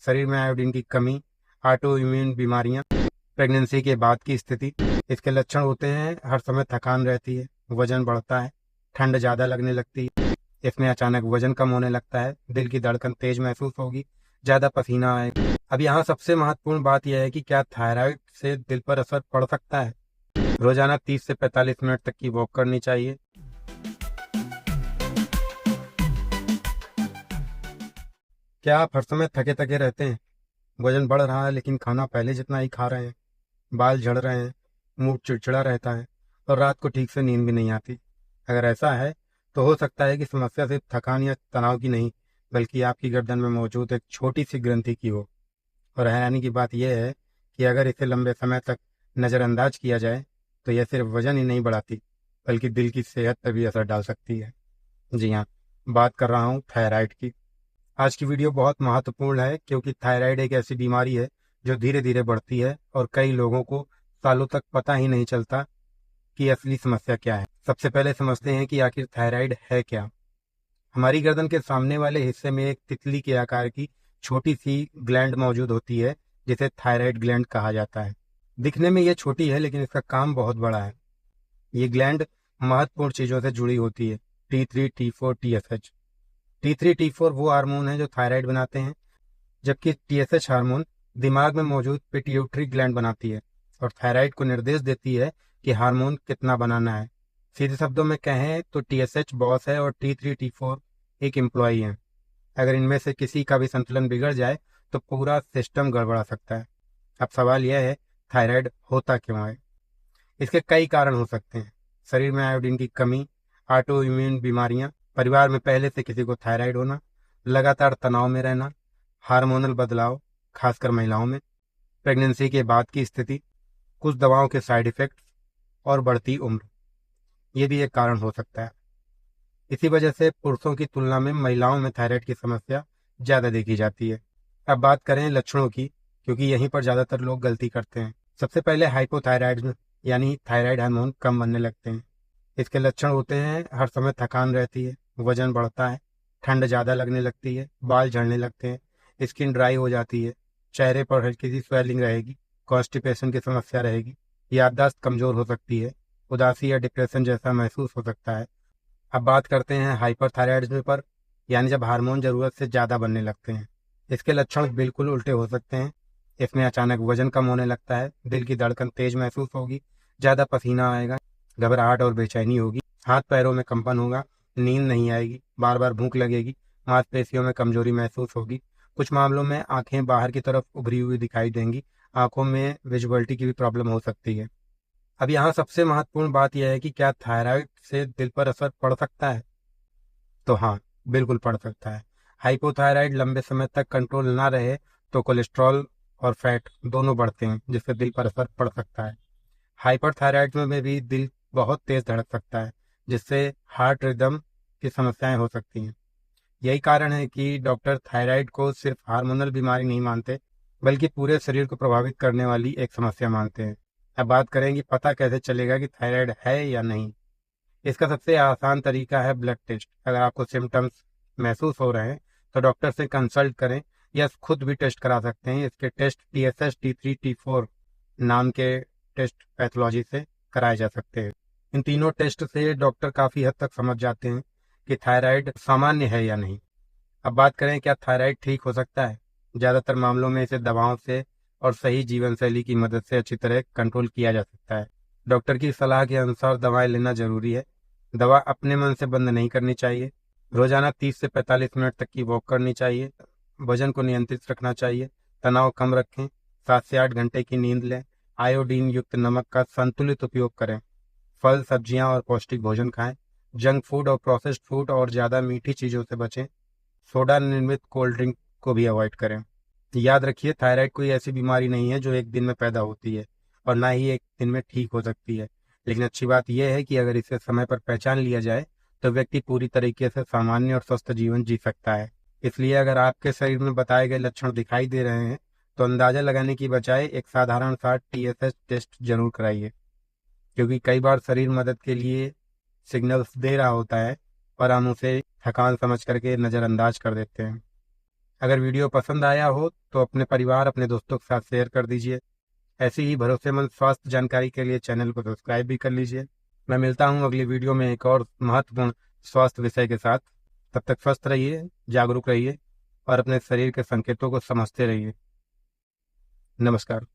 शरीर में आयोडीन की कमी, ऑटो इम्यून बीमारियां, प्रेगनेंसी के बाद की स्थिति। इसके लक्षण होते हैं हर समय थकान रहती है, वजन बढ़ता है, ठंड ज़्यादा लगने लगती है, इसमें अचानक वजन कम होने लगता है, दिल की धड़कन तेज महसूस होगी, ज़्यादा पसीना आएगा। अब यहाँ सबसे महत्वपूर्ण बात यह है कि क्या थायराइड से दिल पर असर पड़ सकता है। रोजाना 30 से 45 मिनट तक की वॉक करनी चाहिए। क्या आप हर समय थके थके रहते हैं, वजन बढ़ रहा है लेकिन खाना पहले जितना ही खा रहे हैं, बाल झड़ रहे हैं, मूड चिड़चिड़ा रहता है और रात को ठीक से नींद भी नहीं आती। अगर ऐसा है तो हो सकता है कि समस्या सिर्फ थकान या तनाव की नहीं, बल्कि आपकी गर्दन में मौजूद एक छोटी सी ग्रंथि की हो। और हैरानी की बात यह है कि अगर इसे लंबे समय तक नज़रअंदाज किया जाए तो यह सिर्फ वजन ही नहीं बढ़ाती, बल्कि दिल की सेहत पर भी असर डाल सकती है। जी हाँ, बात कर रहा हूँ थायराइड की। आज की वीडियो बहुत महत्वपूर्ण है क्योंकि थायराइड एक ऐसी बीमारी है जो धीरे धीरे बढ़ती है और कई लोगों को सालों तक पता ही नहीं चलता कि असली समस्या क्या है। सबसे पहले समझते हैं कि आखिर थायराइड है क्या। हमारी गर्दन के सामने वाले हिस्से में एक तितली के आकार की छोटी सी ग्लैंड मौजूद होती है, जिसे थायराइड ग्लैंड कहा जाता है। दिखने में यह छोटी है लेकिन इसका काम बहुत बड़ा है। ये ग्लैंड महत्वपूर्ण चीजों से जुड़ी होती है। T3, T4, TSH। T3, T4 वो हार्मोन है जो थायराइड बनाते हैं, जबकि TSH हार्मोन दिमाग में मौजूद पिट्यूटरी ग्लैंड बनाती है और थायराइड को निर्देश देती है कि हार्मोन कितना बनाना है। सीधे शब्दों में कहें तो TSH बॉस है और T3, T4 एक एम्प्लॉई है। अगर इनमें से किसी का भी संतुलन बिगड़ जाए तो पूरा सिस्टम गड़बड़ा सकता है। अब सवाल यह है, थायराइड होता क्यों है। इसके कई कारण हो सकते हैं। शरीर में आयोडीन की कमी, ऑटो इम्यून बीमारियां, परिवार में पहले से किसी को थायराइड होना, लगातार तनाव में रहना, हार्मोनल बदलाव खासकर महिलाओं में, प्रेगनेंसी के बाद की स्थिति, कुछ दवाओं के साइड इफेक्ट्स और बढ़ती उम्र, ये भी एक कारण हो सकता है। इसी वजह से पुरुषों की तुलना में महिलाओं में थायराइड की समस्या ज़्यादा देखी जाती है। अब बात करें लक्षणों की, क्योंकि यहीं पर ज़्यादातर लोग गलती करते हैं। सबसे पहले हाइपोथायराइडिज्म, यानी थायराइड हार्मोन कम बनने लगते हैं। इसके लक्षण होते हैं हर समय थकान रहती है, वजन बढ़ता है, ठंड ज़्यादा लगने लगती है, बाल झड़ने लगते हैं, स्किन ड्राई हो जाती है, चेहरे पर हल्की सी स्वेलिंग रहेगी, कॉन्स्टिपेशन की समस्या रहेगी, याददाश्त कमजोर हो सकती है, उदासी या डिप्रेशन जैसा महसूस हो सकता है। अब बात करते हैं हाइपरथायराइडिज्म पर, यानी जब हार्मोन ज़रूरत से ज़्यादा बनने लगते हैं। इसके लक्षण बिल्कुल उल्टे हो सकते हैं। इसमें अचानक वजन कम होने लगता है, दिल की धड़कन तेज महसूस होगी, ज़्यादा पसीना आएगा, घबराहट और बेचैनी होगी, हाथ पैरों में कंपन होगा, नींद नहीं आएगी, बार बार भूख लगेगी, मांसपेशियों में कमजोरी महसूस होगी। कुछ मामलों में आंखें बाहर की तरफ उभरी हुई दिखाई देंगी, आंखों में विजुअलिटी की भी प्रॉब्लम हो सकती है। अब यहाँ सबसे महत्वपूर्ण बात यह है कि क्या थायराइड से दिल पर असर पड़ सकता है। तो हाँ, बिल्कुल पड़ सकता है। हाइपोथायराइड लंबे समय तक कंट्रोल ना रहे तो कोलेस्ट्रॉल और फैट दोनों बढ़ते हैं, जिससे दिल पर असर पड़ सकता है। हाइपरथायराइड में भी दिल बहुत तेज धड़क सकता है, जिससे हार्ट रिदम की समस्याएं हो सकती हैं। यही कारण है कि डॉक्टर थायराइड को सिर्फ हार्मोनल बीमारी नहीं मानते, बल्कि पूरे शरीर को प्रभावित करने वाली एक समस्या मानते हैं। अब बात करें कि पता कैसे चलेगा कि थायराइड है या नहीं। इसका सबसे आसान तरीका है ब्लड टेस्ट। अगर आपको सिम्टम्स महसूस हो रहे हैं तो डॉक्टर से कंसल्ट करें या खुद भी टेस्ट करा सकते हैं। इसके टेस्ट TSH, T3, T4 नाम के टेस्ट पैथोलॉजी से कराए जा सकते हैं। इन तीनों टेस्ट से डॉक्टर काफ़ी हद तक समझ जाते हैं कि थायराइड सामान्य है या नहीं। अब बात करें क्या थायराइड ठीक हो सकता है। ज़्यादातर मामलों में इसे दवाओं से और सही जीवन शैली की मदद से अच्छी तरह कंट्रोल किया जा सकता है। डॉक्टर की सलाह के अनुसार दवाएं लेना जरूरी है। दवा अपने मन से बंद नहीं करनी चाहिए। रोजाना 30 से 45 मिनट तक की वॉक करनी चाहिए। वजन को नियंत्रित रखना चाहिए। तनाव कम रखें। 7 से 8 घंटे की नींद लें। आयोडीन युक्त नमक का संतुलित उपयोग करें। फल, सब्जियां और पौष्टिक भोजन खाएं। जंक फूड और प्रोसेस्ड फूड और ज़्यादा मीठी चीज़ों से बचें। सोडा निर्मित कोल्ड ड्रिंक को भी अवॉइड करें। याद रखिए, थायराइड कोई ऐसी बीमारी नहीं है जो एक दिन में पैदा होती है और ना ही एक दिन में ठीक हो सकती है। लेकिन अच्छी बात यह है कि अगर इसे समय पर पहचान लिया जाए तो व्यक्ति पूरी तरीके से सामान्य और स्वस्थ जीवन जी सकता है। इसलिए अगर आपके शरीर में बताए गए लक्षण दिखाई दे रहे हैं तो अंदाजा लगाने की बजाय एक साधारण सा TSH टेस्ट जरूर कराइए, क्योंकि कई बार शरीर मदद के लिए सिग्नल्स दे रहा होता है और हम उसे थकान समझ करके नज़रअंदाज कर देते हैं। अगर वीडियो पसंद आया हो तो अपने परिवार, अपने दोस्तों के साथ शेयर कर दीजिए। ऐसी ही भरोसेमंद स्वास्थ्य जानकारी के लिए चैनल को सब्सक्राइब भी कर लीजिए। मैं मिलता हूँ अगली वीडियो में एक और महत्वपूर्ण स्वास्थ्य विषय के साथ। तब तक स्वस्थ रहिए, जागरूक रहिए और अपने शरीर के संकेतों को समझते रहिए। नमस्कार।